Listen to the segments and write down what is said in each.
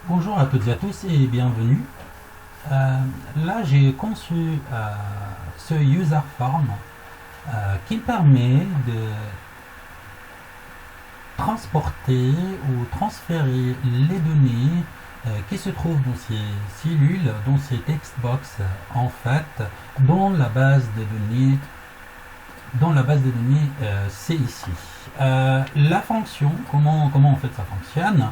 Bonjour à toutes et à tous et bienvenue. Là, j'ai conçu ce user form qui permet de transporter ou transférer les données qui se trouvent dans ces cellules, dans ces text box en fait, dans la base de données. C'est ici. La fonction, comment en fait ça fonctionne.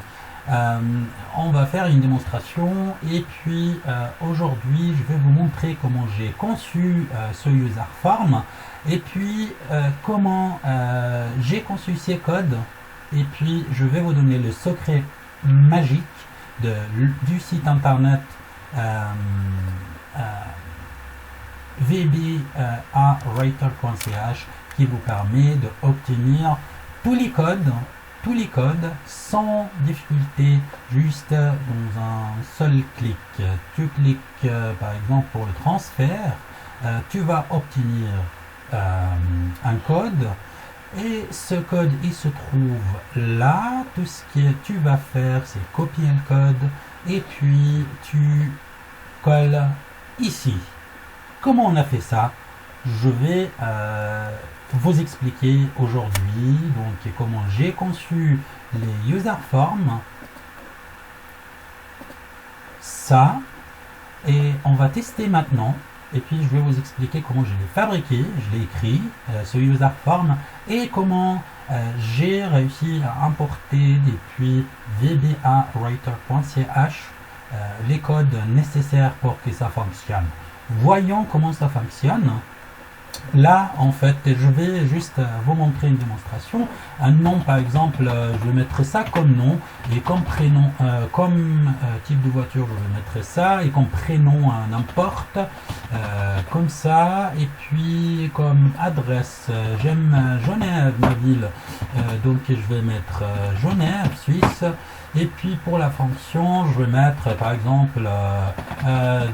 On va faire une démonstration et puis aujourd'hui je vais vous montrer comment j'ai conçu ce user form et puis comment j'ai conçu ces codes et puis je vais vous donner le secret magique du site internet euh, euh, vbawriter.ch qui vous permet d'obtenir tous les codes sans difficulté, juste dans un seul clic. Tu cliques par exemple pour le transfert, tu vas obtenir un code et ce code il se trouve là. Tout ce que tu vas faire c'est copier le code et puis tu colles ici. Comment on a fait ça? Je vais vous expliquer aujourd'hui donc comment j'ai conçu les user forms, ça, et on va tester maintenant. Et puis je vais vous expliquer comment je l'ai fabriqué, je l'ai écrit, ce user form, et comment j'ai réussi à importer depuis vbawriter.ch les codes nécessaires pour que ça fonctionne. Voyons comment ça fonctionne. Là, en fait, je vais juste vous montrer une démonstration. Un nom, par exemple, je vais mettre ça comme nom, et comme prénom, comme type de voiture, je vais mettre ça, et comme prénom, n'importe, comme ça, et puis comme adresse, j'aime Genève, ma ville, donc je vais mettre Genève, Suisse. Et puis pour la fonction, je vais mettre par exemple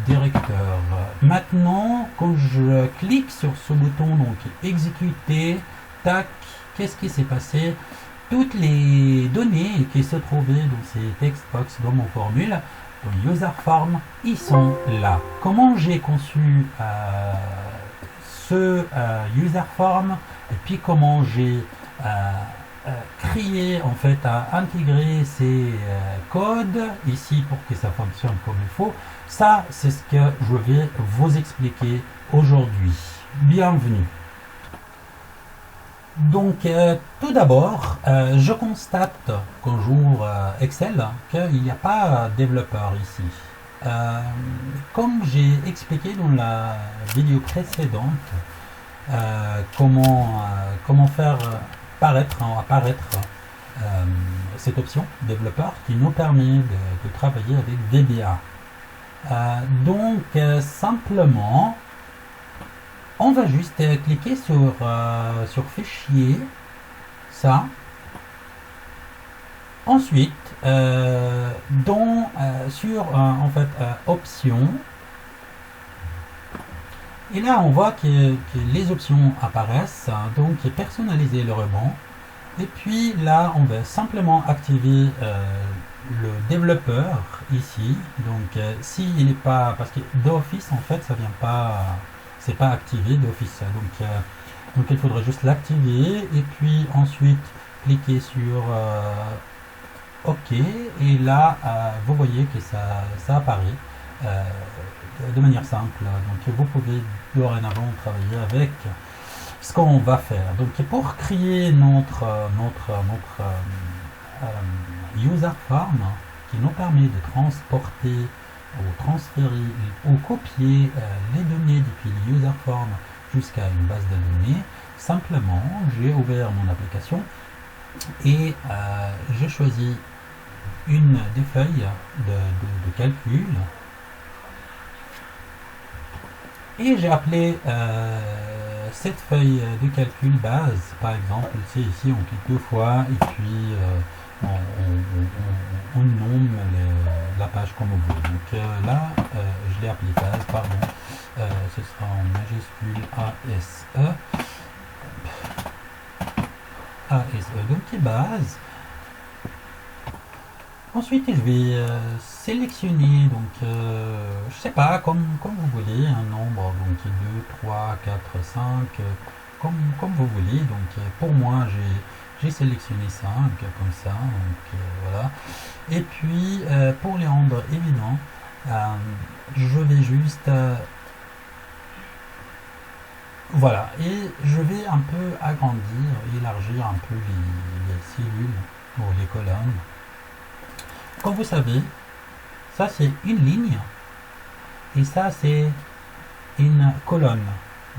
directeur. Maintenant, quand je clique sur ce bouton, donc exécuter, tac, qu'est-ce qui s'est passé? Toutes les données qui se trouvaient dans ces textbox dans mon formule, dans user form, ils sont là. Comment j'ai conçu ce user form et puis comment j'ai créer en fait à intégrer ces codes ici pour que ça fonctionne comme il faut. Ça c'est ce que je vais vous expliquer aujourd'hui. Bienvenue. Donc tout d'abord je constate quand j'ouvre Excel qu'il n'y a pas développeur ici. Comme j'ai expliqué dans la vidéo précédente, comment faire apparaître cette option développeur qui nous permet de travailler avec VBA. Donc simplement on va juste cliquer sur fichier, ça. Ensuite sur en fait options. Et là, on voit que les options apparaissent, donc personnaliser le ruban. Et puis là, on va simplement activer le développeur ici. Donc, s'il n'est pas, parce que d'office, en fait, ça vient pas, c'est pas activé d'office. Donc, il faudrait juste l'activer et puis ensuite cliquer sur OK. Et là, vous voyez que ça apparaît. De manière simple, donc vous pouvez dorénavant travailler avec ce qu'on va faire. Donc pour créer notre user form qui nous permet de transporter ou transférer ou copier les données depuis le user form jusqu'à une base de données, simplement j'ai ouvert mon application et j'ai choisi une des feuilles de calcul. Et j'ai appelé cette feuille de calcul base, par exemple, c'est ici, on clique deux fois et puis on nomme la page comme on veut. Donc là, je l'ai appelé base, pardon, ce sera en majuscule ASE, donc base. Ensuite, je vais sélectionner, donc, je sais pas, comme vous voulez, un nombre, donc 2, 3, 4, 5, comme vous voulez. Donc, pour moi, j'ai sélectionné 5, comme ça, donc voilà. Et puis, pour les rendre évidents, je vais juste, voilà, et je vais un peu agrandir, élargir un peu les cellules ou les colonnes. Comme vous savez, ça c'est une ligne et ça c'est une colonne.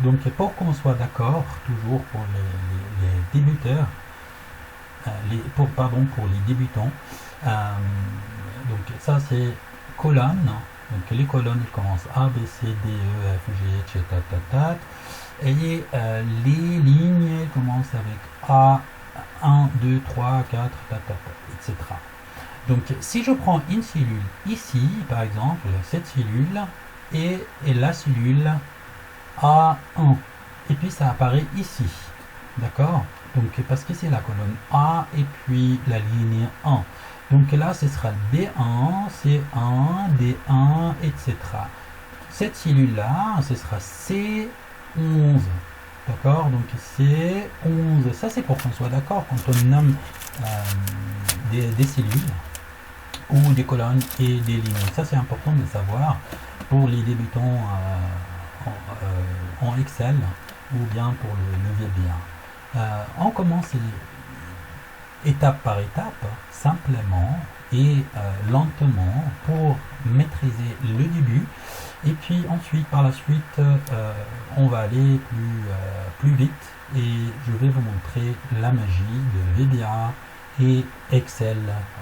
Donc pour qu'on soit d'accord, toujours pour les débuteurs, pour les débutants, donc ça c'est colonne. Donc les colonnes commencent A, B, C, D, E, F, G, etc. Et les lignes commencent avec A, 1, 2, 3, 4, etc. Donc si je prends une cellule ici, par exemple, cette cellule et la cellule A1, et puis ça apparaît ici, d'accord? Donc parce que c'est la colonne A et puis la ligne 1. Donc là, ce sera B1, C1, D1, etc. Cette cellule-là, ce sera C11. D'accord? Donc C11. Ça, c'est pour qu'on soit d'accord quand on nomme des cellules ou des colonnes et des lignes. Ça, c'est important de le savoir pour les débutants en Excel ou bien pour le VBA. On commence étape par étape, simplement et lentement pour maîtriser le début. Et puis ensuite, par la suite, on va aller plus vite et je vais vous montrer la magie de VBA et Excel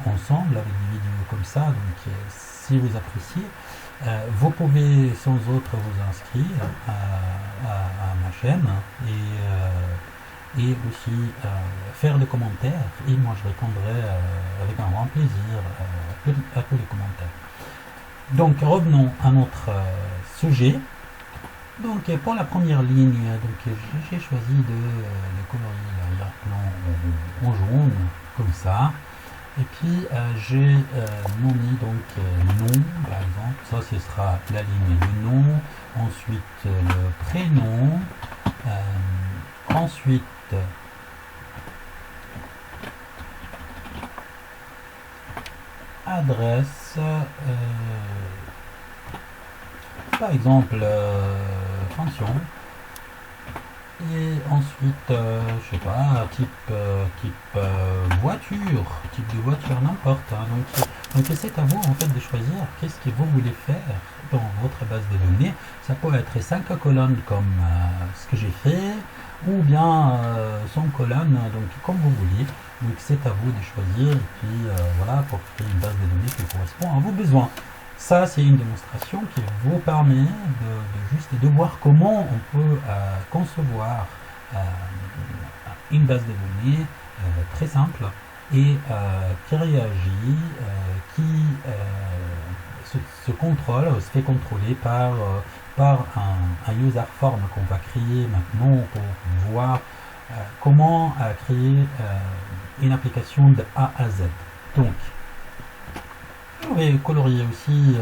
ensemble avec des vidéos comme ça. Donc si vous appréciez, vous pouvez sans autre vous inscrire à ma chaîne et aussi faire des commentaires et moi je répondrai avec un grand plaisir à tous les commentaires. Donc revenons à notre sujet. Donc pour la première ligne, donc j'ai choisi de colorier l'arrière-plan en jaune comme ça. Et puis j'ai nommé donc nom par exemple, ça ce sera la ligne du nom, ensuite le prénom, ensuite adresse, par exemple fonction, et ensuite je sais pas, type voiture, type de voiture, n'importe, hein. Donc c'est à vous en fait de choisir qu'est-ce que vous voulez faire dans votre base de données. Ça peut être 5 colonnes comme ce que j'ai fait, ou bien 100 colonnes, donc comme vous voulez. Donc c'est à vous de choisir et puis voilà, pour créer une base de données qui correspond à vos besoins. Ça c'est une démonstration qui vous permet de voir comment on peut concevoir une base de données très simple et qui réagit, qui se contrôle, se fait contrôler par un user form qu'on va créer maintenant pour voir comment créer une application de A à Z. Donc, je vais colorier aussi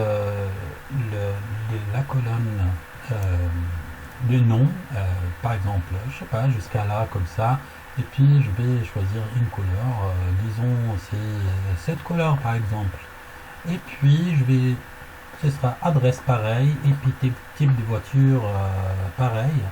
la colonne de nom, par exemple, je sais pas, jusqu'à là, comme ça. Et puis, je vais choisir une couleur, disons, c'est cette couleur, par exemple. Et puis, ce sera adresse pareil, et puis type de voiture pareil.